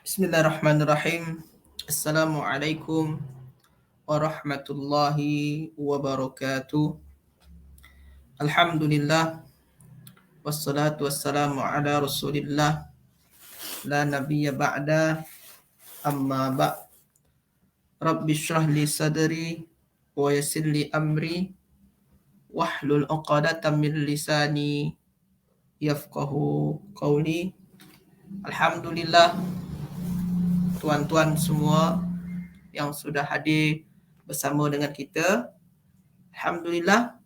Bismillahirrahmanirrahim. Assalamualaikum warahmatullahi wabarakatuh. Alhamdulillah wassalatu wassalamu ala Rasulillah la nabiyya ba'da amma ba'. Rabbi shrah li sadri wa yassir li amri wahlul 'uqdatam min lisani yafqahu qawli. Alhamdulillah, tuan-tuan semua yang sudah hadir bersama dengan kita. Alhamdulillah,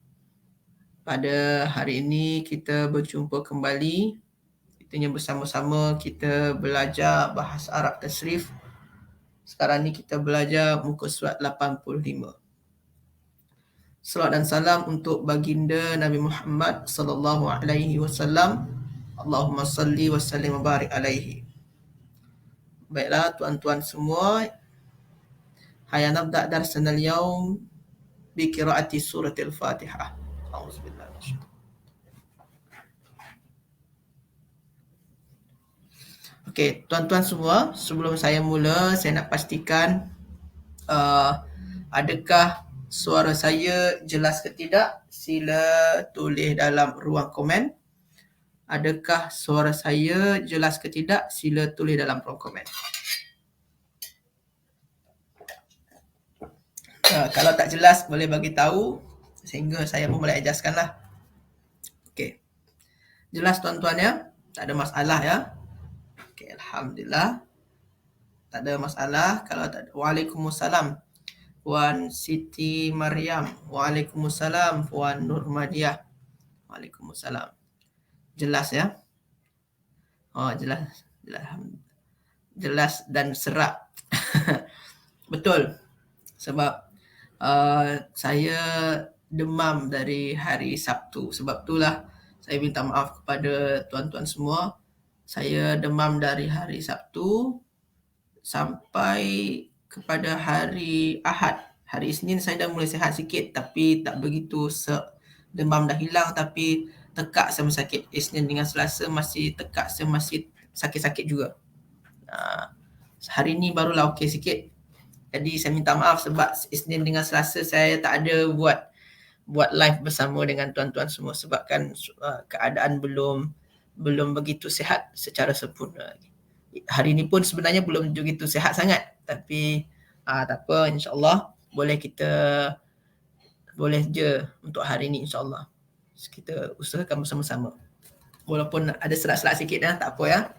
pada hari ini kita berjumpa kembali. Itunya bersama-sama kita belajar bahasa Arab tasrif. Sekarang ni kita belajar muka surat 85. Salawat dan salam untuk baginda Nabi Muhammad sallallahu alaihi wasallam. Allahumma salli wa sallim wa barik alaihi. Baiklah tuan-tuan semua, hayya nabda darsana al-yawm bi qiraati suratil Fatihah. Auzubillahi minasyaitanir. Okey, tuan-tuan semua, sebelum saya mula, saya nak pastikan adakah suara saya jelas ke tidak? Sila tulis dalam ruang komen. Adakah suara saya jelas ke tidak? Sila tulis dalam ruang komen. Kalau tak jelas, boleh bagi tahu sehingga saya pun boleh adjustkanlah. Okey. Jelas tuan-tuan ya? Tak ada masalah ya? Okey, alhamdulillah. Tak ada masalah. Kalau tak ada, Waalaikumsalam Puan Siti Maryam. Waalaikumsalam Puan Nurmadiah. Waalaikumsalam. Jelas ya? Oh, jelas. Jelas dan serak. Betul. Sebab saya demam dari hari Sabtu. Sebab itulah saya minta maaf kepada tuan-tuan semua. Saya demam dari hari Sabtu sampai kepada hari Ahad. Hari Isnin saya dah mulai sihat sikit, tapi tak begitu demam dah hilang, tapi tekak saya masih sakit. Isnin dengan Selasa masih tekak saya masih sakit-sakit juga. Hari ni barulah okey sikit. Jadi saya minta maaf sebab Isnin dengan Selasa saya tak ada buat live bersama dengan tuan-tuan semua sebabkan keadaan belum begitu sihat secara sempurna. Hari ni pun sebenarnya belum begitu sihat sangat, tapi tak apa, insya-Allah boleh je untuk hari ni, insya-Allah. Kita usahakan bersama-sama. Walaupun ada serak-serak sikit tak apa ya.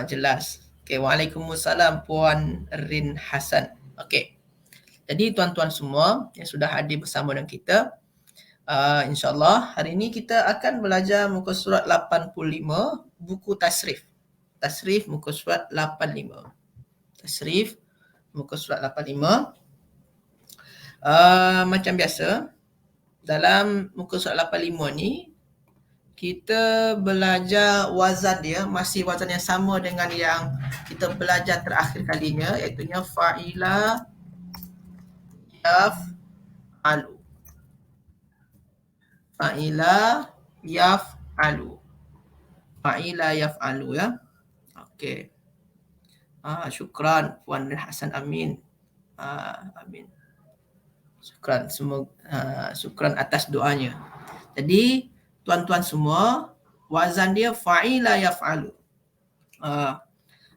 Jelas. Okey, Waalaikumsalam Puan Rin Hasan. Okey. Jadi tuan-tuan semua yang sudah hadir bersama dengan kita, insya-Allah hari ini kita akan belajar muka surat 85, buku tasrif. Tasrif muka surat 85. Tasrif muka surat 85. Macam biasa, dalam muka surat 85 ni kita belajar wazan dia, masih wazan yang sama dengan yang kita belajar terakhir kalinya, iaitu fa'ila yaf'alu. Fa'ila yaf'alu. Fa'ila yaf'alu ya. Okey. Syukran Puan Hasan, amin. Amin. Syukran semua, syukran atas doanya. Jadi tuan-tuan semua, wazan dia fa'ila yaf'alu.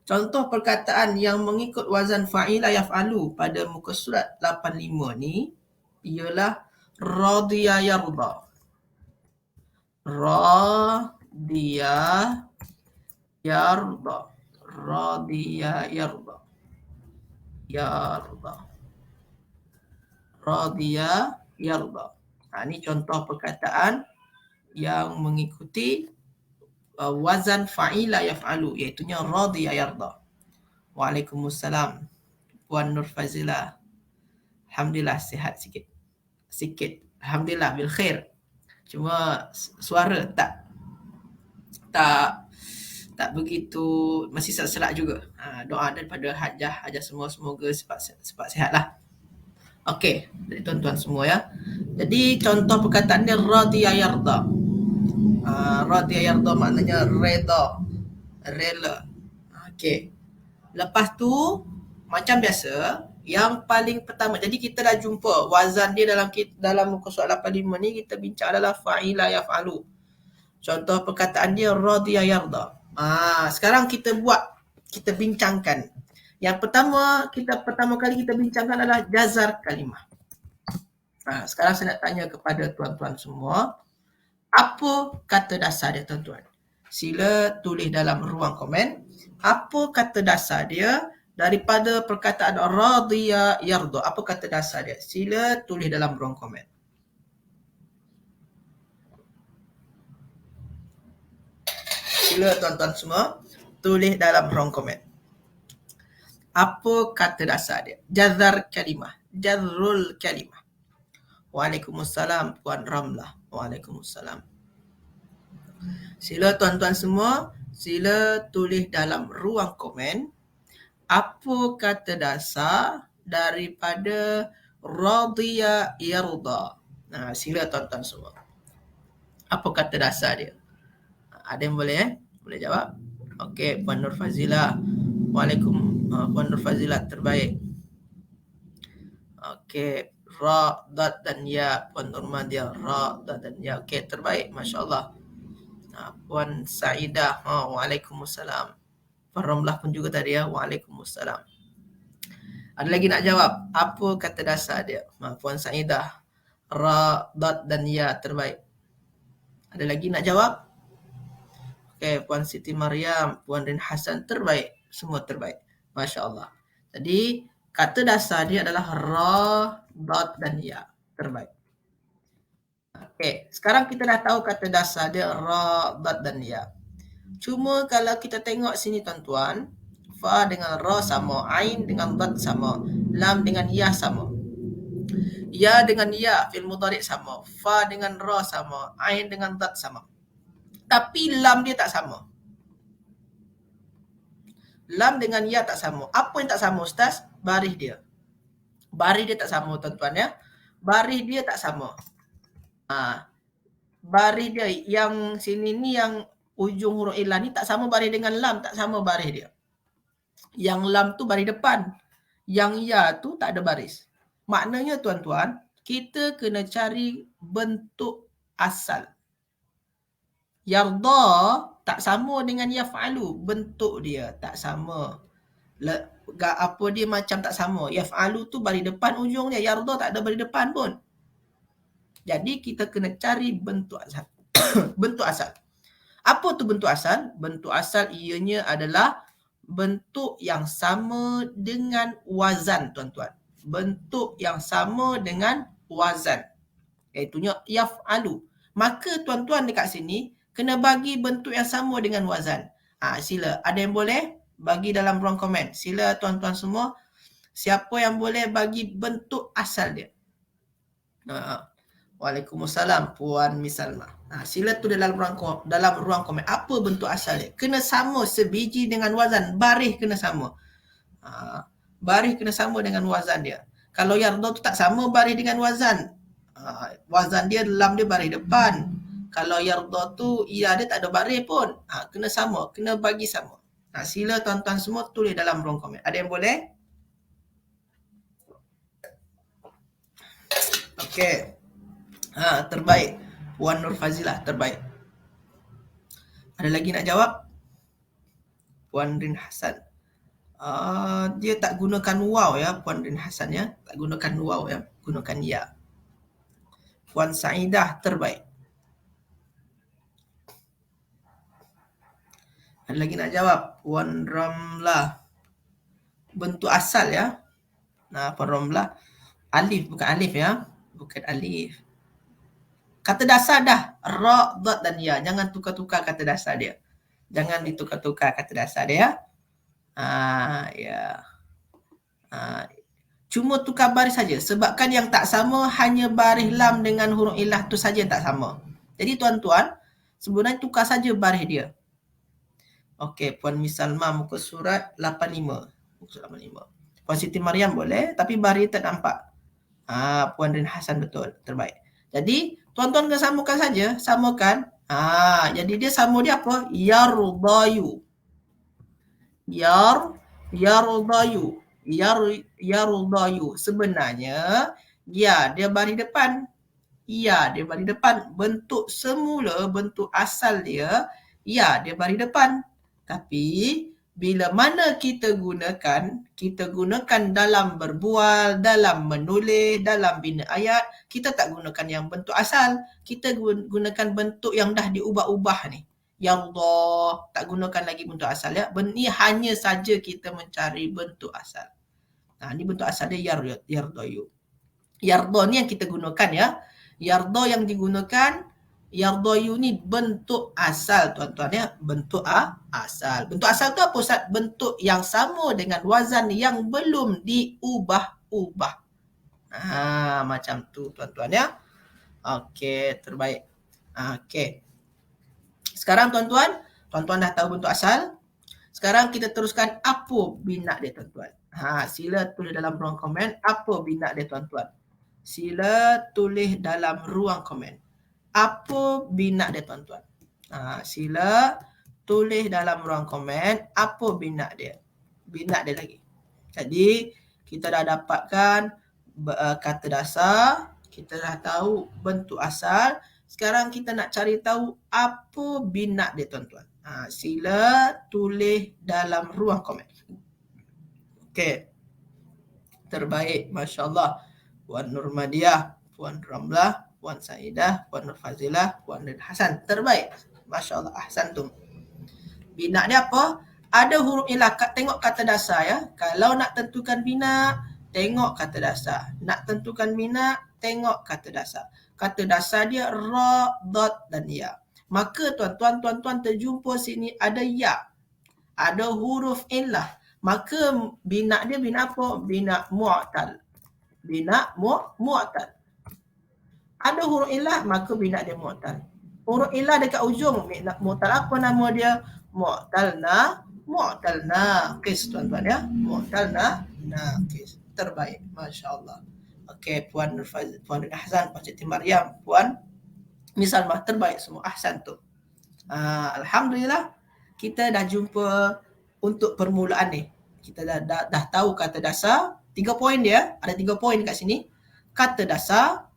Contoh perkataan yang mengikut wazan fa'ila yaf'alu pada muka surat 85 ni ialah radiya yarda. Radiya yarda. Radiya yarda. Yarda. Radiya yarda. Ini contoh perkataan yang mengikuti wazan fa'ila yaf'alu, iaitunya radiya yarda. Waalaikumsalam Puan Nur Fazila. Alhamdulillah sihat sikit. Alhamdulillah bil khair. Cuma suara tak begitu, masih serak juga. Doa daripada hajah semua, semoga cepat sihatlah. Okey, dari tuan-tuan semua ya. Jadi contoh perkataan dia radiya yarda. Radiya yarda maknanya redha. rela. Okey. Lepas tu macam biasa, yang paling pertama, jadi kita dah jumpa wazan dia dalam muka surat 85 ni kita bincang adalah fa'ila yaf'alu. Contoh perkataan dia radiya yarda. Sekarang kita bincangkan. Yang pertama kali kita bincangkan adalah jazar kalimah. Sekarang saya nak tanya kepada tuan-tuan semua, apa kata dasar dia tuan-tuan? Sila tulis dalam ruang komen. Apa kata dasar dia daripada perkataan radiya yarda? Apa kata dasar dia? Sila tulis dalam ruang komen. Sila tuan-tuan semua tulis dalam ruang komen. Apa kata dasar dia? Jazar kalimah. Jazrul kalimah. Waalaikumsalam Puan Ramlah. Waalaikumsalam. Sila tuan-tuan semua, sila tulis dalam ruang komen apa kata dasar daripada radiya yarda. Sila tuan-tuan semua. Apa kata dasar dia? Ada yang boleh Boleh jawab? Okey, Puan Nur Fazila. Puan Nur Fazila terbaik. Okey, ra, dot dan ya. Puan Nurmadia, ra, dot dan ya. Okey, terbaik. Masya Allah. Puan Saidah, waalaikumsalam. Puan Ramlah pun juga tadi ya, waalaikumsalam. Ada lagi nak jawab? Apa kata dasar dia? Puan Saidah, ra, dot dan ya, terbaik. Ada lagi nak jawab? Okey, Puan Siti Mariam, Puan Rin Hasan, terbaik. Semua terbaik. Masya Allah. Jadi, kata dasar dia adalah ra, dot dan ya. Terbaik. Okey, sekarang kita dah tahu kata dasar dia ra, dot dan ya. Cuma kalau kita tengok sini tuan-tuan, fa dengan ra sama, ain dengan dot sama, lam dengan ya sama. Ya dengan ya fil mudhari' sama, fa dengan ra sama, ain dengan dot sama. Tapi lam dia tak sama. Lam dengan ya tak sama. Apa yang tak sama Ustaz? Baris dia. Baris dia tak sama tuan-tuan ya. Baris dia tak sama. Baris dia yang sini ni, yang ujung huruf ilah ni tak sama baris dengan lam, tak sama baris dia. Yang lam tu baris depan, yang ya tu tak ada baris. Maknanya tuan-tuan, kita kena cari bentuk asal. Yarda tak sama dengan yaf'alu, bentuk dia tak sama. Apa dia macam tak sama. Yaf'alu tu baris depan ujung dia, yarda tak ada baris depan pun. Jadi kita kena cari bentuk asal. Bentuk asal. Apa tu bentuk asal? Bentuk asal ianya adalah bentuk yang sama dengan wazan tuan-tuan. Bentuk yang sama dengan wazan. Iaitunya yaf'alu. Maka tuan-tuan dekat sini kena bagi bentuk yang sama dengan wazan. Sila. Ada yang boleh bagi dalam ruang komen? Sila tuan-tuan semua. Siapa yang boleh bagi bentuk asal dia? Waalaikumsalam Puan Misalma. Sila tu dalam ruang komen. Apa bentuk asal dia? Kena sama sebiji dengan wazan. Baris kena sama. Baris kena sama dengan wazan dia. Kalau yarda tu tak sama baris dengan wazan. Wazan dia, lam dia baris depan. Kalau yarda tu ya dia tak ada baris pun. Kena sama. Kena bagi sama. Sila tuan-tuan semua tulis dalam ruang komen. Ada yang boleh? Okey. Terbaik. Puan Nur Fazilah, terbaik. Ada lagi nak jawab? Puan Rin Hasan. Dia tak gunakan waw ya, Puan Rin Hasan ya. Tak gunakan waw ya, gunakan ya. Puan Saidah, terbaik. Ada lagi nak jawab? Puan Ramlah. Bentuk asal ya. Puan Ramlah. Alif, bukan alif ya. Bukan alif. Kata dasar dah. Ra, dot dan ya. Jangan tukar-tukar kata dasar dia. Jangan ditukar-tukar kata dasar dia. Ya. Cuma tukar baris saja. Sebabkan yang tak sama hanya baris lam dengan huruf ilah tu saja yang tak sama. Jadi tuan-tuan, sebenarnya tukar saja baris dia. Okey, Puan Misalma muka surat 85. Muka surat 85. Puan Siti Mariam boleh, tapi baris tak nampak. Puan Rin Hasan betul, terbaik. Jadi, tuan-tuan kena samakan saja, samakan. Jadi dia sama dia apa? Yardayu. Yardayu. Yardayu. Sebenarnya ya dia baris depan. Ya dia baris depan. Bentuk semula, bentuk asal dia, ya dia baris depan. Tapi bila mana kita gunakan dalam berbual, dalam menulis, dalam bina ayat, kita tak gunakan yang bentuk asal. Kita gunakan bentuk yang dah diubah-ubah ni. Yardah, tak gunakan lagi bentuk asal ya. Ni hanya saja kita mencari bentuk asal. Ni bentuk asal dia yardayu. Yardah ni yang kita gunakan ya. Yardah yang digunakan, yardayu ni bentuk asal tuan-tuan ya. Bentuk asal. Bentuk asal tu apa Ustaz? Bentuk yang sama dengan wazan yang belum diubah-ubah. Macam tu tuan-tuan ya. Okey, terbaik. Okey. Sekarang tuan-tuan dah tahu bentuk asal. Sekarang kita teruskan apa bina dia tuan-tuan. Sila tulis dalam ruang komen apa bina dia tuan-tuan. Sila tulis dalam ruang komen. Apa bina dia tuan-tuan? Sila tulis dalam ruang komen apa bina dia. Bina dia lagi. Jadi kita dah dapatkan kata dasar, kita dah tahu bentuk asal. Sekarang kita nak cari tahu apa bina dia tuan-tuan. Sila tulis dalam ruang komen. Okey. Terbaik, Masya Allah. Puan Nurmadiah, Puan Ramlah, Puan Saidah, Puan Nur Fazilah, Puan Nur Hasan. Terbaik. Masya Allah, ahsantum. Bina dia apa? Ada huruf ilah. Tengok kata dasar ya. Kalau nak tentukan bina, tengok kata dasar. Nak tentukan bina, tengok kata dasar. Kata dasar dia ra, dot dan ya. Maka tuan-tuan terjumpa sini ada ya. Ada huruf ilah. Maka bina dia bina apa? Bina mu'tal. Bina mu'tal. Ada huruf ilah, maka bina dia mu'tal. Huruf ilah dekat ujung, mu'tal apa nama dia? Mu'talna. Qis tuan-tuan ya. Mu'talna. Qis. Terbaik. Masya Allah. Okey, Puan Nur Ahsan, Puan Siti Maryam, Puan Misalmah, terbaik semua. Ahsan tu. Alhamdulillah, kita dah jumpa untuk permulaan ni. Kita dah tahu kata dasar. 3 poin dia. Ada 3 poin kat sini. Kata dasar,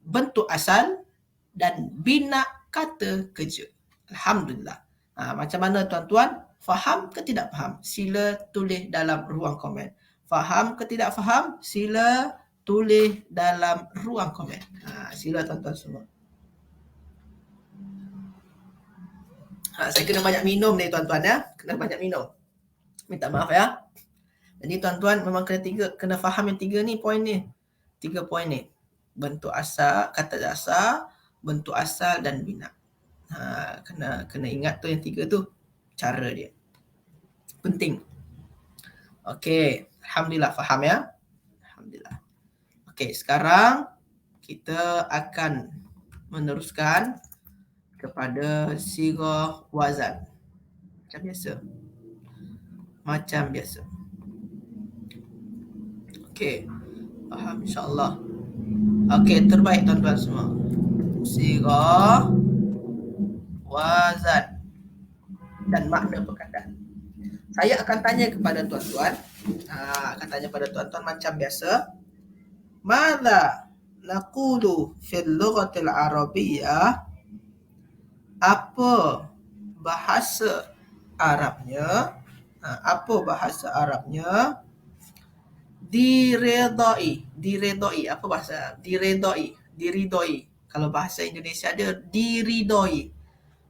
bentuk asal dan bina kata kerja. Alhamdulillah. Macam mana tuan-tuan? Faham ke tidak faham? Sila tulis dalam ruang komen. Faham ke tidak faham? Sila tulis dalam ruang komen. Sila tuan-tuan semua. Saya kena banyak minum ni tuan-tuan ya. Kena banyak minum. Minta maaf ya. Jadi tuan-tuan memang kena faham yang 3 ni poin ni. 3 poin ni. Bentuk asal, kata dasar, bentuk asal dan bina. Kena ingat tu yang 3 tu. Cara dia. Penting. Okey. Alhamdulillah faham ya. Alhamdulillah. Okey, sekarang kita akan meneruskan kepada sirah wazan. Macam biasa. Okey. Faham insya-Allah. Okey, terbaik tuan-tuan semua. Sirah wazan dan makna perkataan. Saya akan tanya kepada tuan-tuan. Akan tanya pada tuan-tuan macam biasa. Madza naqulu fil lughatil arabiyyah? Apa bahasa Arabnya? Apa bahasa Arabnya? Diredai. Apa bahasa? Diridai. Kalau bahasa Indonesia dia diridai.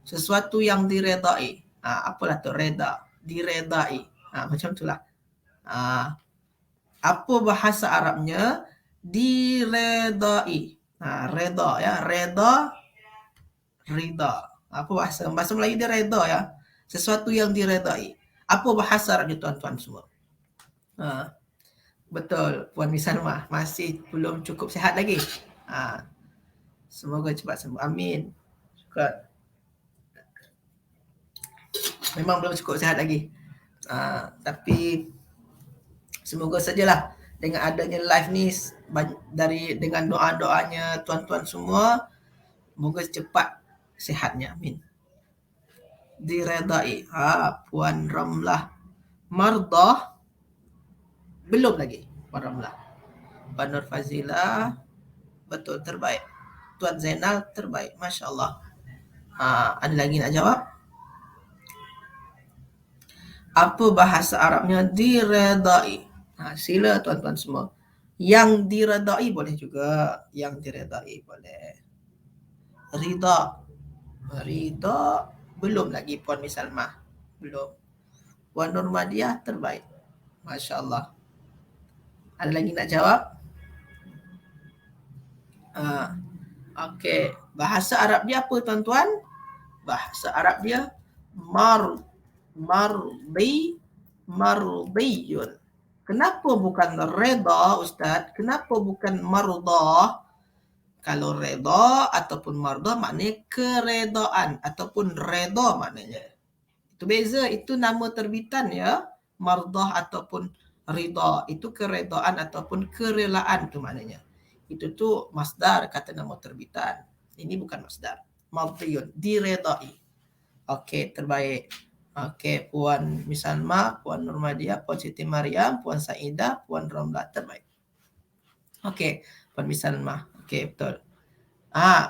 Sesuatu yang diredai. Apalah tu reda. Diredai. Macam itulah. Apa bahasa Arabnya? Diredai. Reda ya. Rida. Apa bahasa Melayu dia reda ya. Sesuatu yang diredai. Apa bahasa Arabnya tuan-tuan semua? Betul, Puan Misalmah masih belum cukup sihat lagi. Semoga cepat sembuh. Amin. Syukur. Memang belum cukup sihat lagi. Tapi semoga sajalah dengan adanya live ni dengan doa-doanya tuan-tuan semua, semoga cepat sihatnya. Amin. Diredai. Puan Ramlah. Mardah belum lagi. Puan Ramlah. Puan Nur Fazila betul, terbaik. Tuan Zainal terbaik, Masya Allah. Ada lagi nak jawab? Apa bahasa Arabnya diredai? Sila tuan-tuan semua. Yang diredai boleh juga. Yang diredai boleh. Rida. Rida belum lagi Puan Misalmah. Belum. Puan Nurmadiah terbaik. Masya Allah. Ada lagi nak jawab? Okey. Bahasa Arab dia apa tuan-tuan? Bahasa Arab dia mardiyun. Kenapa bukan reda, Ustaz? Kenapa bukan mardah? Kalau reda ataupun mardah maknanya keredaan ataupun reda maknanya. Itu beza, itu nama terbitan ya. Mardah ataupun rida, itu keredaan ataupun kerelaan tu maknanya. Itu tu masdar kata nama terbitan. Ini bukan masdar. Mardiyun, diredai. Okey, terbaik. Okey, Puan Misalma, Puan Nurmadiah, Puan Siti Mariam, Puan Saidah, Puan Ramlah, terbaik. Okey, Puan Misalma. Okey, betul.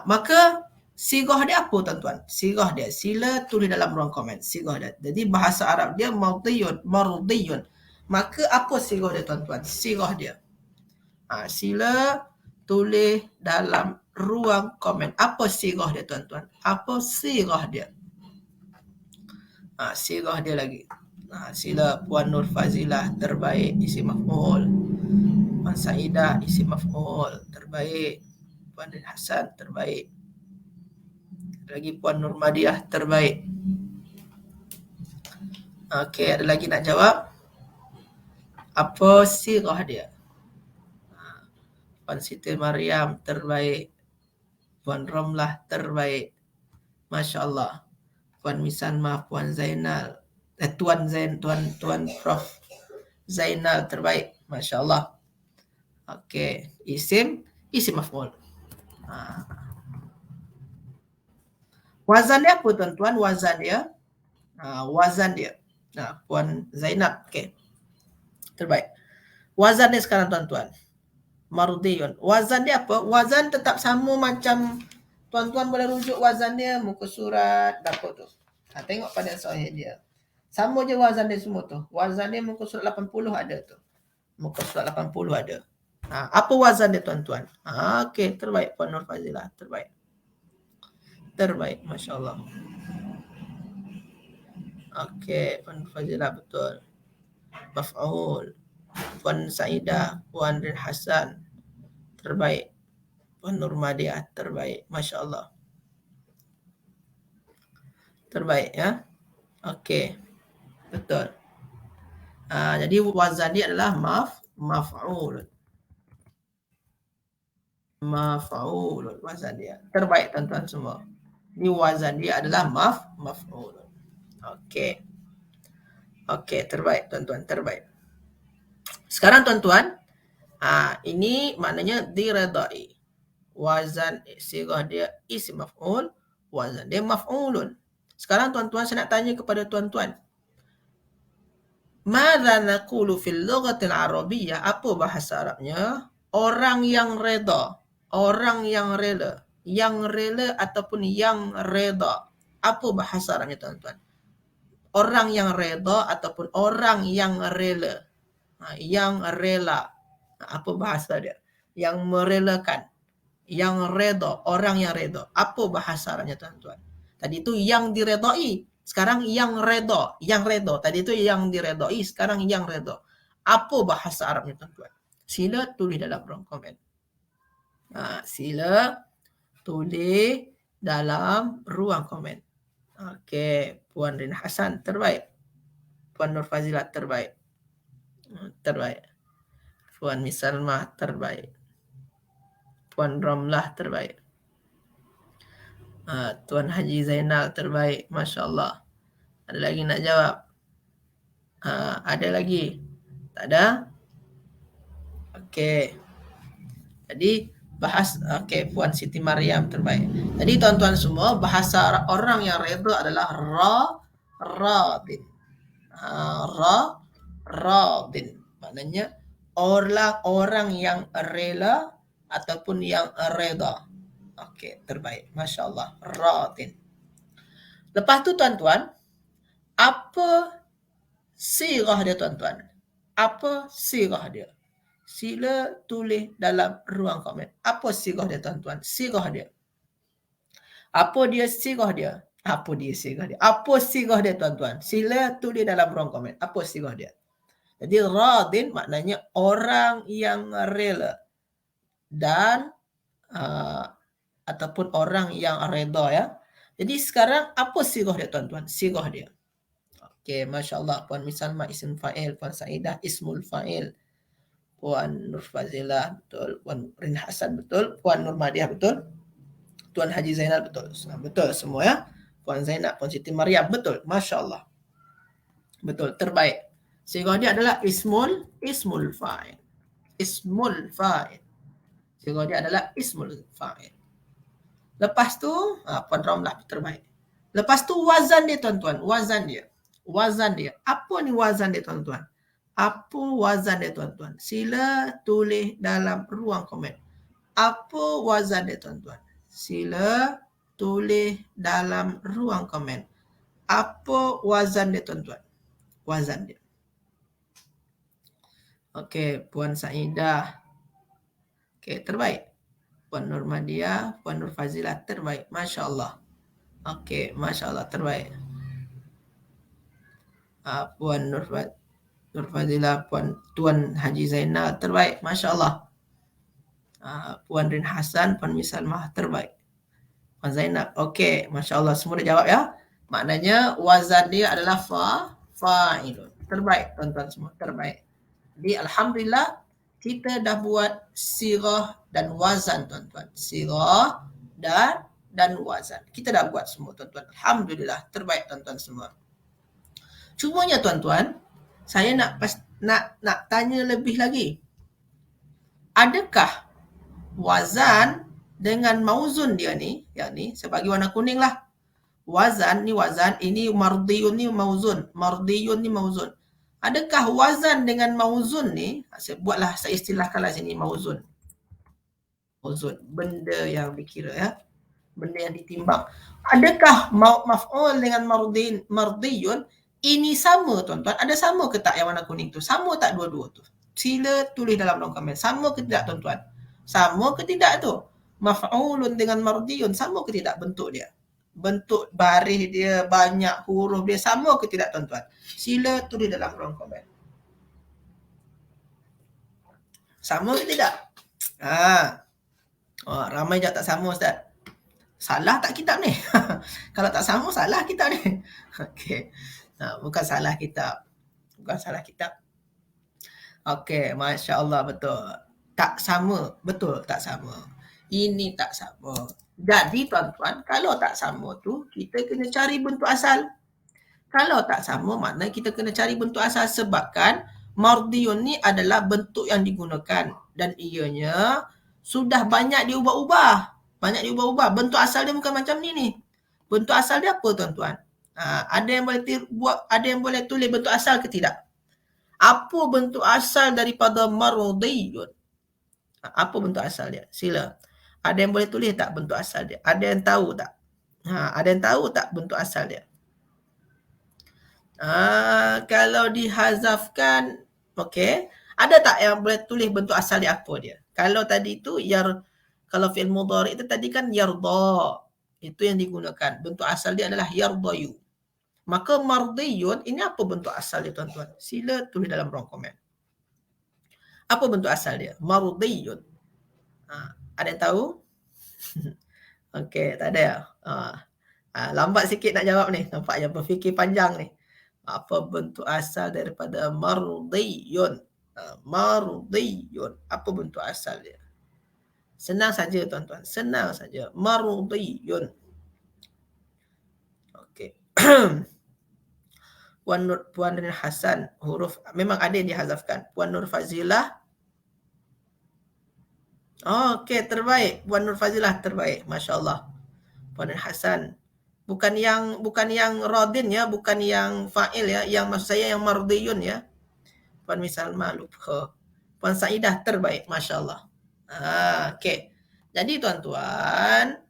Maka sigah dia apa tuan-tuan? Sigah dia, sila tulis dalam ruang komen. Sigah dia. Jadi bahasa Arab dia mardiyun. Maka apa sigah dia tuan-tuan? Sigah dia. Sila tulis dalam ruang komen. Apa sigah dia tuan-tuan? Apa sigah dia? Sirah dia lagi. Sila Puan Nur Fazilah terbaik, isi maf'ul. Puan Saidah isi maf'ul terbaik. Puan Din Hasan terbaik. Lagi Puan Nurmadiah terbaik. Okey, ada lagi nak jawab? Apa sirah dia? Puan Siti Mariam terbaik. Puan Ramlah terbaik. Masya Allah. Puan Misalmah, Puan Zainal, Tuan Prof Zainal terbaik. Masya Allah. Okey, isim maf'ul. Wazan dia apa tuan-tuan? Wazan dia. Puan Zainab. Okey. Terbaik. Wazan dia sekarang tuan-tuan. Mardiyun. Wazan dia apa? Wazan tetap sama macam tuan-tuan boleh rujuk wazan dia muka surat dapat tu. Tengok pada sahih dia. Sama je wazan dia semua tu. Wazan dia muka surat 80 ada tu. Muka surat 80 ada. Apa wazan dia tuan-tuan? Okey, terbaik Puan Nur Fazilah, terbaik. Terbaik, Masya Allah. Okey, Puan Nur Fazilah betul. Maf'ul. Puan Saidah, Puan Din Hasan, terbaik. Puan Nurmadiah, terbaik. Masya Allah. Terbaik ya. Okey, betul. Jadi wazan dia adalah maf'ul. Maf'ul wazan dia. Terbaik tuan-tuan semua. Ini wazan dia adalah maf'ul. Okey. Okey, terbaik tuan-tuan, terbaik. Sekarang tuan-tuan, ini maknanya diredai. Wazan sirah dia isim maf'ul, wazan dia maf'ulun. Sekarang tuan-tuan, saya nak tanya kepada tuan-tuan. Madza naqulu fil lughatil arabiyyah? Apa bahasa Arabnya? Orang yang reda. Orang yang rela. Yang rela ataupun yang reda. Apa bahasa Arabnya tuan-tuan? Orang yang reda ataupun orang yang rela. Yang rela. Apa bahasa dia? Yang merelakan. Yang reda. Orang yang reda. Apa bahasa Arabnya tuan-tuan? Tadi itu yang diredai. Sekarang yang reda. Yang reda. Tadi itu yang diredai. Sekarang yang reda. Apa bahasa Arabnya tuan-tuan? Sila tulis dalam ruang komen. Sila tulis dalam ruang komen. Okey, Puan Din Hasan terbaik. Puan Nur Fazilah terbaik. Terbaik. Puan Misalmah terbaik. Puan Ramlah terbaik. Tuan Haji Zainal terbaik. Masya Allah. Ada lagi nak jawab? Ada lagi? Tak ada? Okey. Jadi okey, Puan Siti Mariam terbaik. Jadi tuan-tuan semua, bahasa orang yang reda adalah radin. Radin. Maknanya orang yang rela ataupun yang reda. Okey, terbaik. Masya Allah. Radin. Lepas tu tuan-tuan, apa sirah dia tuan-tuan? Apa sirah dia? Sila tulis dalam ruang komen. Apa sirah dia tuan-tuan? Sirah dia. Apa dia sirah dia? Apa dia sirah dia? Apa sirah dia tuan-tuan? Sila tulis dalam ruang komen. Apa sirah dia? Jadi radin maknanya orang yang rela dan ataupun orang yang reda ya. Jadi sekarang apa sirah dia tuan-tuan? Sirah dia. Okey, masya-Allah Puan Misalma isim fa'il, Puan Saidah ismul fa'il, Puan Nur Fazilah betul, Puan Rin Hasan betul, Puan Nur Madiah betul, Tuan Haji Zainal betul. Betul semua ya. Puan Zainab, Puan Siti Maryam betul. Masya-Allah. Betul, terbaik. Sirah dia adalah ismul fa'il. Ismul fa'il. Sirah dia adalah ismul fa'il. Lepas tu, Puan Ramlah terbaik. Lepas tu wazan dia tuan-tuan. Wazan dia. Apa ni wazan dia tuan-tuan? Apa wazan dia tuan-tuan? Sila tulis dalam ruang komen. Apa wazan dia tuan-tuan? Sila tulis dalam ruang komen. Apa wazan dia tuan-tuan? Wazan dia. Okey, Puan Saidah. Okey, terbaik. Puan Nur Madiah, Puan Nur Fazilah terbaik. Masya Allah. Okey, Masya Allah terbaik. Puan Nur Fazilah, Tuan Haji Zainal terbaik. Masya Allah. Puan Rin Hasan, Puan Misalmah terbaik. Puan Zainab. Okey, Masya Allah. Semua dah jawab ya. Maknanya wazan dia adalah fa'ilun. Terbaik tuan-tuan semua. Terbaik. Jadi Alhamdulillah kita dah buat sirah dan wazan tuan-tuan. Sirah dan wazan. Kita dah buat semua tuan-tuan. Alhamdulillah. Terbaik tuan-tuan semua. Cumanya tuan-tuan, saya nak tanya lebih lagi. Adakah wazan dengan mauzun dia ni, yang ni, saya bagi warna kuning lah. Wazan, ini mardiyun ni mauzun. Mardiyun ni mauzun. Adakah wazan dengan mauzun ni, saya istilahkanlah sini mauzun. Mauzun, benda yang dikira ya. Benda yang ditimbang. Adakah maf'ul dengan mardiyun ini sama tuan-tuan? Ada sama ke tak yang warna kuning tu? Sama tak dua-dua tu? Sila tulis dalam kolom komen. Sama ke tidak tuan-tuan? Sama ke tidak tu? Maf'ulun dengan mardiyun sama ke tidak bentuk dia? Bentuk baris dia, banyak huruf dia sama ke tidak tuan-tuan? Sila tulis dalam kolom komen. Sama ke tidak? Ramai jawab tak sama Ustaz. Salah tak kitab ni? Kalau tak sama, salah kitab ni. Okey. Bukan salah kitab. Okey, Masya Allah betul. Tak sama. Betul, tak sama. Ini tak sama. Jadi tuan-tuan, kalau tak sama tu, kita kena cari bentuk asal. Kalau tak sama, maknanya kita kena cari bentuk asal sebabkan mardiyun ni adalah bentuk yang digunakan dan ianya sudah banyak diubah-ubah. Bentuk asal dia bukan macam ni. Bentuk asal dia apa tuan-tuan? Ada yang boleh tulis bentuk asal ke tidak? Apa bentuk asal daripada mardiyun? Apa bentuk asal dia? Sila. Ada yang boleh tulis tak bentuk asal dia? Ada yang tahu tak? Ada yang tahu tak bentuk asal dia? Kalau dihazafkan, okey. Ada tak yang boleh tulis bentuk asal dia apa dia? Kalau tadi tu kalau fi'il mudhari itu tadi kan yarda. Itu yang digunakan. Bentuk asal dia adalah yardayu. Maka mardiyun ini apa bentuk asal dia tuan-tuan? Sila tulis dalam ruang komen. Apa bentuk asal dia? Mardiyun. Ada yang tahu? Okey, tak ada ya? Lambat sikit nak jawab ni. Nampaknya berfikir panjang ni. Apa bentuk asal daripada mardiyun? Mardiyun. Apa bentuk asal dia? Senang saja tuan-tuan. Senang saja. Mardiyun. Okey. Puan Rin Hasan, huruf memang ada yang dihazafkan. Puan Nur Fazilah. Okey, terbaik. Puan Nur Fazilah terbaik. Masya Allah. Puan Rin Hasan. Bukan yang radin ya, bukan yang fa'il ya. Yang maksud saya yang mardiyun ya. Puan Misalma lupa. Puan Saidah terbaik, Masya Allah. Okey. Jadi tuan-tuan,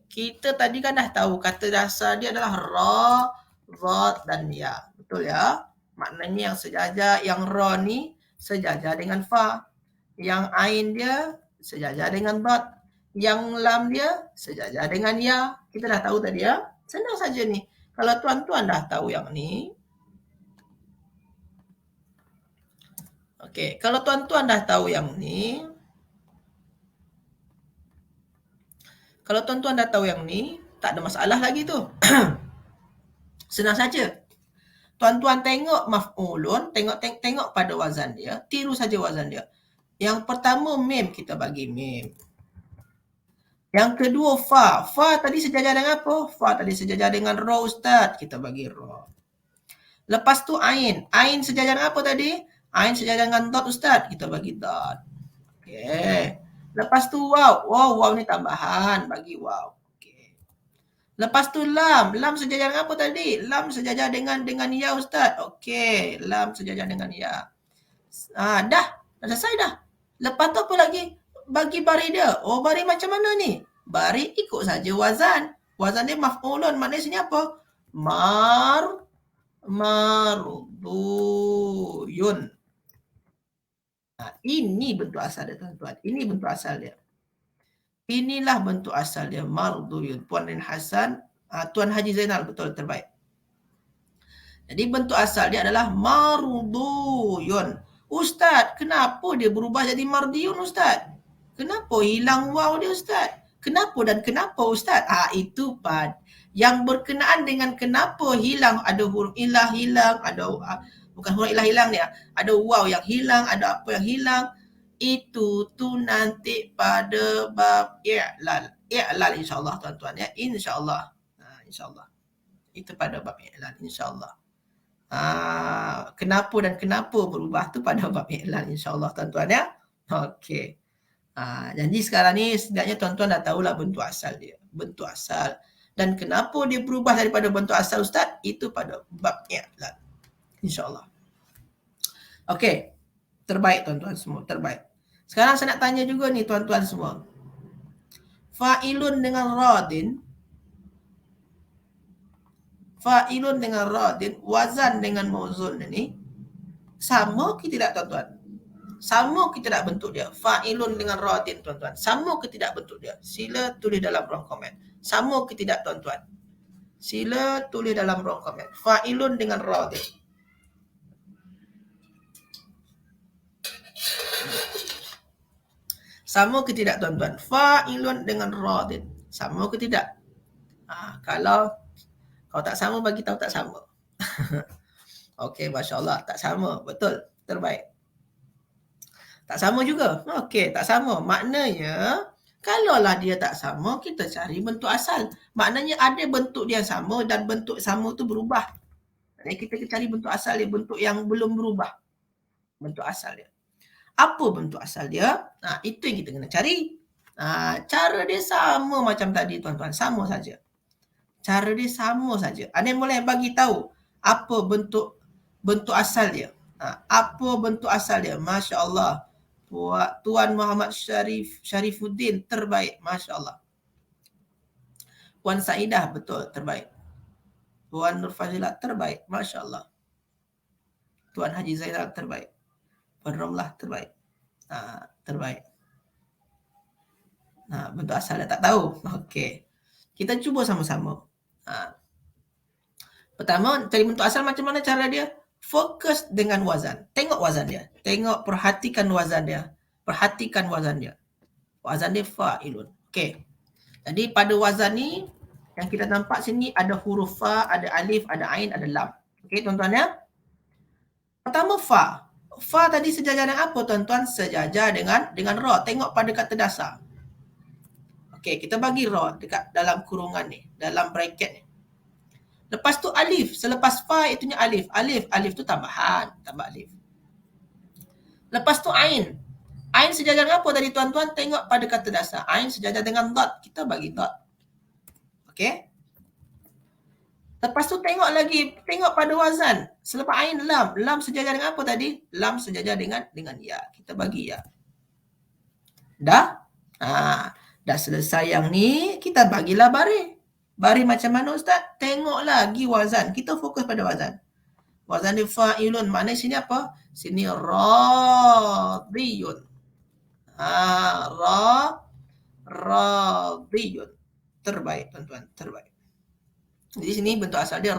kita tadi kan dah tahu kata dasar dia adalah ra, dhat dan ya. Betul ya? Maknanya yang sejajar, yang ra ni sejajar dengan fa. Yang ain dia sejajar dengan dhat. Yang lam dia sejajar dengan ya. Kita dah tahu tadi ya. Senang saja ni. Kalau tuan-tuan dah tahu yang ni, okey, kalau tuan-tuan dah tahu yang ni, kalau tuan-tuan dah tahu yang ni, tak ada masalah lagi tu. Senang saja. Tuan-tuan tengok maf'ulun, tengok pada wazan dia, tiru saja wazan dia. Yang pertama mim, kita bagi mim. Yang kedua fa. Fa tadi sejajar dengan apa? Fa tadi sejajar dengan ra, Ustaz. Kita bagi ra. Lepas tu ain. Ain sejajar dengan apa tadi? Ain sejajar dengan dot, Ustaz. Kita bagi dot. Okey. Lepas tu waw. Waw ni tambahan. Bagi waw. Okey. Lepas tu lam. Lam sejajar dengan apa tadi? Lam sejajar dengan ya, Ustaz. Okey. Lam sejajar dengan ya. Dah. Dah selesai dah. Lepas tu apa lagi? Bagi bari dia. Oh, bari macam mana ni? Bari ikut saja wazan. Wazan dia maf'ulun. Maknanya sini apa? Marduyun. Ini bentuk asal dia, tuan-tuan. Ini bentuk asal dia. Inilah bentuk asal dia, marduyun. Puan Rin Hassan, Tuan Haji Zainal, betul, terbaik. Jadi bentuk asal dia adalah marduyun. Ustaz, kenapa dia berubah jadi mardiyun, Ustaz? Kenapa hilang waw dia, Ustaz? Kenapa dan kenapa, Ustaz? Itu yang berkenaan dengan kenapa hilang, ada huruf ilah hilang, ada bukan huruf ilah hilang ni, ada waw yang hilang, ada apa yang hilang. Itu tu nanti pada bab i'lal. I'lal insya-Allah, tuan-tuan ya. Insya-Allah. Insya-Allah. Itu pada bab i'lal insya-Allah. Kenapa dan kenapa berubah tu pada bab i'lal insya-Allah, tuan-tuan ya. Okey. Jadi sekarang ni setidaknya tuan-tuan dah tahulah bentuk asal dia. Bentuk asal. Dan kenapa dia berubah daripada bentuk asal, Ustaz? Itu pada bab i'lal. InsyaAllah. Okey. Terbaik tuan-tuan semua. Terbaik. Sekarang saya nak tanya juga ni tuan-tuan semua. Fa'ilun dengan radin. Fa'ilun dengan radin. Wazan dengan mauzun ni. Sama ke tidak, tuan-tuan? Sama ke tidak bentuk dia? Fa'ilun dengan radin, tuan-tuan. Sama ke tidak bentuk dia? Sila tulis dalam ruang komen. Sama ke tidak, tuan-tuan? Sila tulis dalam ruang komen. Fa'ilun dengan radin. Sama ke tidak, tuan-tuan? Fa'ilun dengan radin. Sama ke tidak? Kalau tak sama, bagi tahu tak sama. Okey, Masya Allah. Tak sama. Betul. Terbaik. Tak sama juga. Okey, tak sama. Maknanya, kalaulah dia tak sama, kita cari bentuk asal. Maknanya ada bentuk dia sama dan bentuk sama tu berubah. Maknanya kita cari bentuk asal dia, bentuk yang belum berubah. Bentuk asal dia. Apa bentuk asal dia? Itu yang kita kena cari. Cara dia sama macam tadi, tuan-tuan. Sama saja. Cara dia sama saja. Anda boleh bagi tahu apa bentuk asal dia. Apa bentuk asal dia? Masya Allah. Tuan Muhammad Syarifuddin terbaik. Masya Allah. Puan Saidah betul, terbaik. Puan Nur Fazilah terbaik. Masya Allah. Tuan Haji Zainal terbaik. Puan Romlah terbaik. Terbaik. Bentuk asal dia tak tahu. Okey. Kita cuba sama-sama. Pertama, cari bentuk asal macam mana cara dia? Fokus dengan wazan. Tengok wazan dia. Perhatikan wazan dia. Perhatikan wazan dia. Wazan dia fa'ilun. Okey. Jadi pada wazan ni, yang kita nampak sini ada huruf fa, ada alif, ada ain, ada lam. Okey, tuan-tuan ya. Pertama fa. Fa tadi sejajar dengan apa, tuan-tuan? Sejajar dengan ra. Tengok pada kata dasar. Okey, kita bagi ra dekat dalam kurungan ni, dalam bracket ni. Lepas tu alif. Selepas fa itunya alif. Alif tu tambahan. Tambah alif. Lepas tu ain. Ain sejajar dengan apa tadi, tuan-tuan? Tengok pada kata dasar. Ain sejajar dengan dot. Kita bagi dot. Okey. Lepas tu tengok pada wazan. Selepas ain lam. Lam sejajar dengan apa tadi? Lam sejajar dengan ya. Kita bagi ya. Dah? Dah selesai yang ni, kita bagilah baris. Baris macam mana Ustaz? Tengok lagi wazan. Kita fokus pada wazan. Wazan ni fa'ilun. Maknanya sini apa? Sini radiyun. Radiyun. Terbaik tuan-tuan, terbaik. Jadi sini bentuk asal dia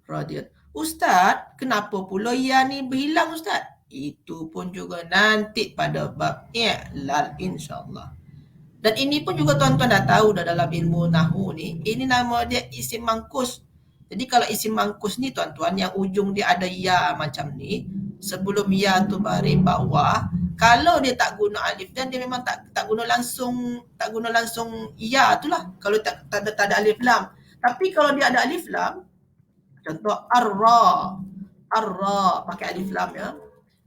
radiyun. Ustaz, kenapa pula ya ni berhilang Ustaz? Itu pun juga nanti pada bab i'lal insyaAllah. Dan ini pun juga tuan-tuan dah tahu dah dalam ilmu Nahu ni, ini nama dia isim mangkus. Jadi kalau isim mangkus ni tuan-tuan, yang ujung dia ada ya macam ni, sebelum ya tu baris bawah, kalau dia tak guna alif dan dia memang tak guna langsung ya tu lah. Kalau tak ada alif lam. Tapi kalau dia ada alif lam, contoh arra pakai alif lam ya,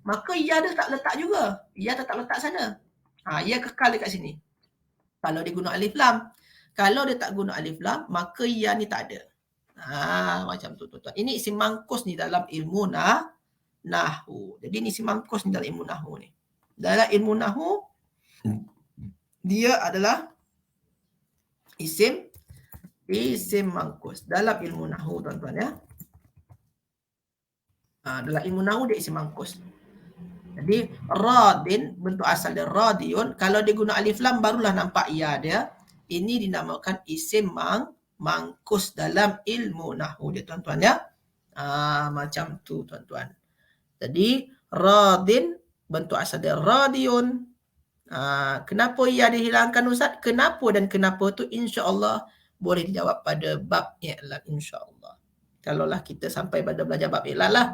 maka ya dia tak letak juga. Ya tetap letak sana. Ya kekal dekat sini. Kalau dia guna alif lam. Kalau dia tak guna alif lam, maka ya ni tak ada. Macam tu tuan-tuan. Ini isim mangkus ni dalam ilmu Nahu. Jadi ini isim mangkus ni dalam ilmu Nahu ni. Dalam ilmu Nahu, dia adalah isim mangkus. Dalam ilmu Nahu tuan-tuan ya. Dalam ilmu Nahu dia isim mangkus. Jadi radin, bentuk asal dia radiyun. Kalau dia guna alif lam barulah nampak ya dia. Ini dinamakan isim mangkus dalam ilmu Nahu dia tuan-tuan ya. Macam tu tuan-tuan. Jadi radin, bentuk asal dia radiyun. Kenapa ya dihilangkan Ustaz? Kenapa dan kenapa tu insya-Allah boleh dijawab pada bab i'lal insya-Allah. Kalaulah kita sampai pada belajar bab i'lal lah.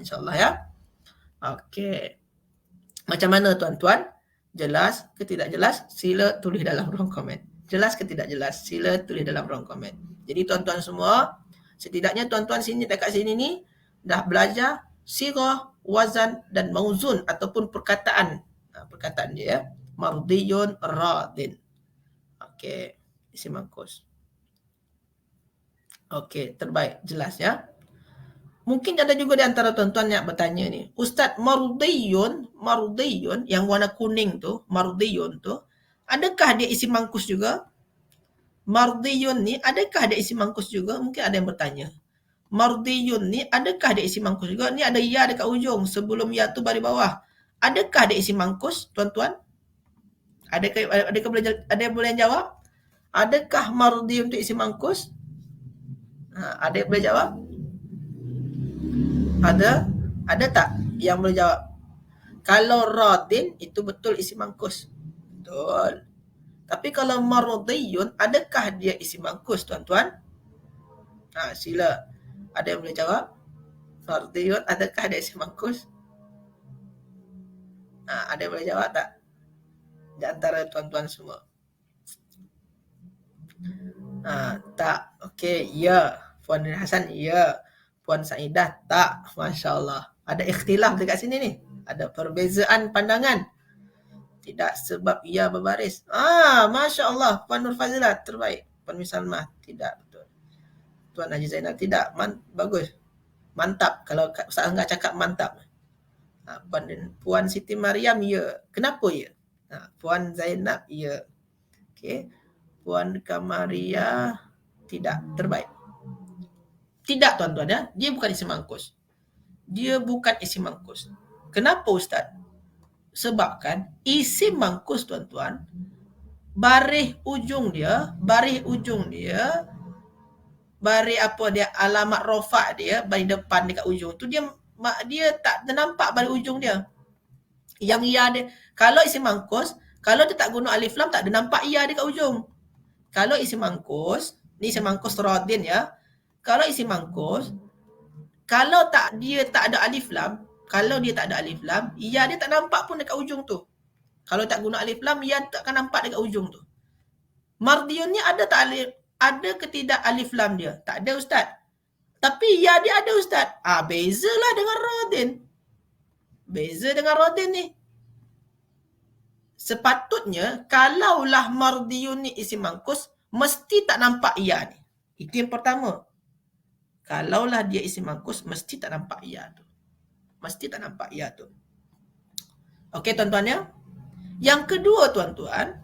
Insya-Allah ya. Okey. Macam mana tuan-tuan? Jelas ke tidak jelas? Sila tulis dalam ruang komen. Jelas ke tidak jelas? Sila tulis dalam ruang komen. Jadi tuan-tuan semua, setidaknya tuan-tuan sini dekat sini ni dah belajar sirah, wazan dan mauzun ataupun perkataan. Perkataan dia ya. Mardiyun, radin. Okey. Isim mangkus. Okey, terbaik. Jelas ya. Mungkin ada juga di antara tuan-tuan yang bertanya ni, Ustaz, mardiyun yang warna kuning tu, mardiyun tu, adakah dia isim mangkus juga? Mardiyun ni adakah dia isim mangkus juga? Mungkin ada yang bertanya. Mardiyun ni adakah dia isim mangkus juga? Ni ada ya dekat ujung, sebelum ya tu baris bawah. Adakah dia isim mangkus, tuan-tuan? Adakah ada yang boleh jawab? Adakah mardiyun tu isim mangkus? Ada yang boleh jawab? Ada tak yang boleh jawab? Kalau radin itu betul isim mangkus. Betul. Tapi kalau mardiyun, adakah dia isim mangkus tuan-tuan? Sila. Ada yang boleh jawab? Mardiyun, adakah dia isim mangkus? Ada yang boleh jawab tak? Di antara tuan-tuan semua. Tak. Okey, ya. Puan Hasan, ya. Puan Saidah, tak. Masya Allah. Ada ikhtilaf dekat sini ni. Ada perbezaan pandangan. Tidak sebab ia berbaris. Masya Allah. Puan Nur Fazilah, terbaik. Puan Misalmah, tidak. Betul. Tuan Haji Zainal, tidak. Bagus. Mantap. Kalau Ustaz Angga cakap mantap. Puan Siti Mariam, ya. Kenapa ya? Puan Zainab, ya. Okey. Puan Kamaria, tidak. Terbaik. Tidak tuan-tuan ya. Dia bukan isim mangkus. Dia bukan isim mangkus. Kenapa Ustaz? Sebabkan isim mangkus tuan-tuan, baris ujung dia, baris apa dia, alamat rofa' dia, baris depan dekat ujung tu, dia tak nampak baris ujung dia. Yang ya dia, kalau isim mangkus, kalau dia tak guna alif lam, tak ada nampak ya dekat ujung. Kalau isim mangkus, ni isim mangkus radin ya. Kalau isim mangkus, kalau dia tak ada alif lam, ya dia tak nampak pun dekat ujung tu. Kalau tak guna alif lam, ya tak akan nampak dekat ujung tu. Mardiyun ni ada ke tidak alif lam dia? Tak ada Ustaz. Tapi ya dia ada Ustaz. Bezalah dengan radin. Beza dengan radin ni. Sepatutnya, kalaulah mardiyun ni isim mangkus, mesti tak nampak ya ni. Itu yang pertama. Kalaulah dia isim mangkus, mesti tak nampak ya tu. Mesti tak nampak ya tu. Okey tuan-tuan ya. Yang kedua tuan-tuan,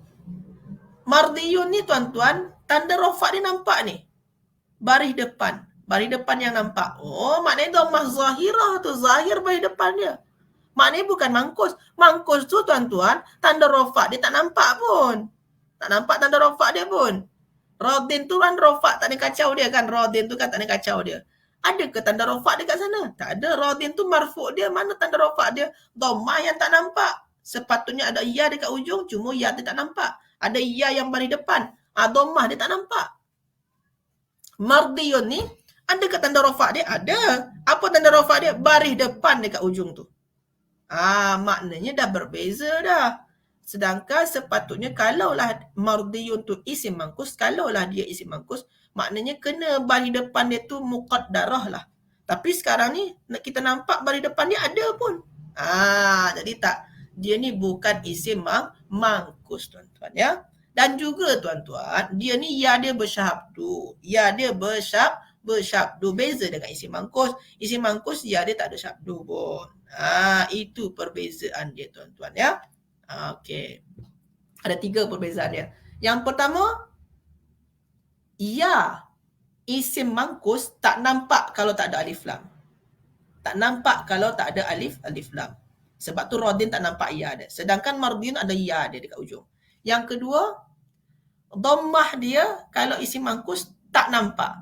mardiyun ni tuan-tuan, tanda rofa dia nampak ni. Baris depan. Baris depan yang nampak. Oh, maknanya dhammah zahirah tu. Zahir baris depan dia. Maknanya bukan mangkus. Mangkus tu tuan-tuan, tanda rofa dia tak nampak pun. Tak nampak tanda rofa dia pun. Radin tu kan rofa tak ada kacau dia kan. Radin tu kan tak ada kacau dia. Ada ke tanda rofa dia kat sana? Tak ada. Radin tu marfu' dia. Mana tanda rofa dia? Dhammah yang tak nampak. Sepatutnya ada ya dekat ujung. Cuma ya dia tak nampak. Ada ya yang baris depan. Dhammah dia tak nampak. Mardiyun ni, ada ke tanda rofa dia? Ada. Apa tanda rofa dia? Baris depan dekat ujung tu. Maknanya dah berbeza dah. Sedangkan sepatutnya kalaulah mardiyun tu isim mangkus, kalaulah dia isim mangkus, maknanya kena baris depan dia tu muqaddarah lah. Tapi sekarang ni kita nampak baris depan dia ada pun. Jadi tak, dia ni bukan isim mangkus tuan-tuan ya. Dan juga tuan-tuan, dia ni ya dia bersyabdu. Ya dia bersyabdu. Beza dengan isim mangkus. Isim mangkus ya dia tak ada syabdu pun. Itu perbezaan dia tuan-tuan ya. Okey. Ada 3 perbezaan dia. Yang pertama, ya isim mangkus tak nampak kalau tak ada alif lam. Tak nampak kalau tak ada alif lam. Sebab tu radin tak nampak ya dia. Sedangkan mardiyun ada ya dia dekat ujung. Yang kedua, dhammah dia kalau isim mangkus tak nampak.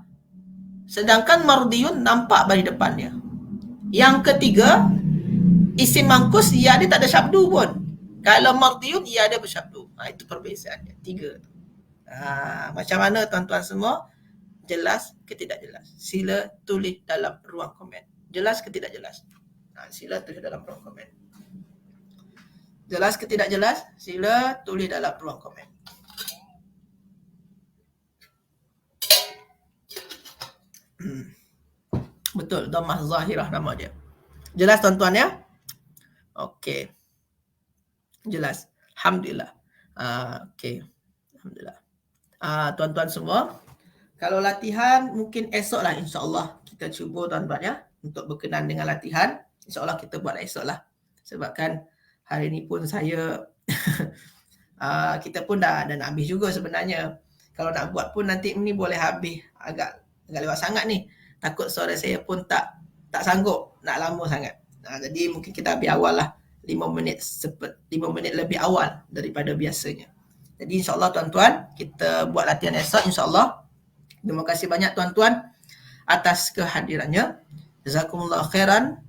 Sedangkan mardiyun nampak baris depan dia. Yang ketiga, isim mangkus ya dia tak ada syabdu pun. Kalau mardiyun ya dia bersyabdu. Itu perbezaan dia. 3. Macam mana tuan-tuan semua? Jelas ke tidak jelas? Sila tulis dalam ruang komen. Jelas ke tidak jelas? Sila tulis dalam ruang komen. Jelas ke tidak jelas? Sila tulis dalam ruang komen. Betul, dhammah zahirah nama dia. Jelas tuan-tuan ya? Okey. Jelas. Alhamdulillah. Okey. Alhamdulillah. Tuan-tuan semua, kalau latihan mungkin esok lah insya-Allah kita cuba tuan-tuan ya, untuk berkenan dengan latihan. InsyaAllah kita buat esok lah. Sebab kan hari ni pun saya kita pun dah nak habis juga sebenarnya. Kalau nak buat pun nanti ni boleh habis agak lewat sangat ni. Takut suara saya pun tak sanggup nak lama sangat. Jadi mungkin kita habis awal lah. 5 minit lebih awal daripada biasanya. Jadi insyaAllah tuan-tuan, kita buat latihan esok insyaAllah. Terima kasih banyak tuan-tuan atas kehadirannya. Jazakumullah khairan.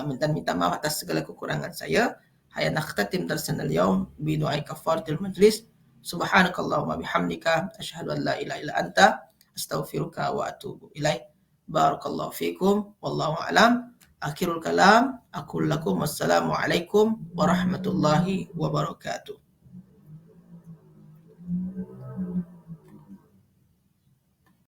Minta maaf atas segala kekurangan saya. Hayya nakhtatim darsana al-yawm bi du'ai kafaratil majlis. Subhanakallahumma bihamdika asyhadu an la ilaha illa anta astaghfiruka wa atubu ilaik. Barakallahu fikum wallahu a'lam. Akhirul kalam, aqul lakum wassalamu alaikum warahmatullahi wabarakatuh.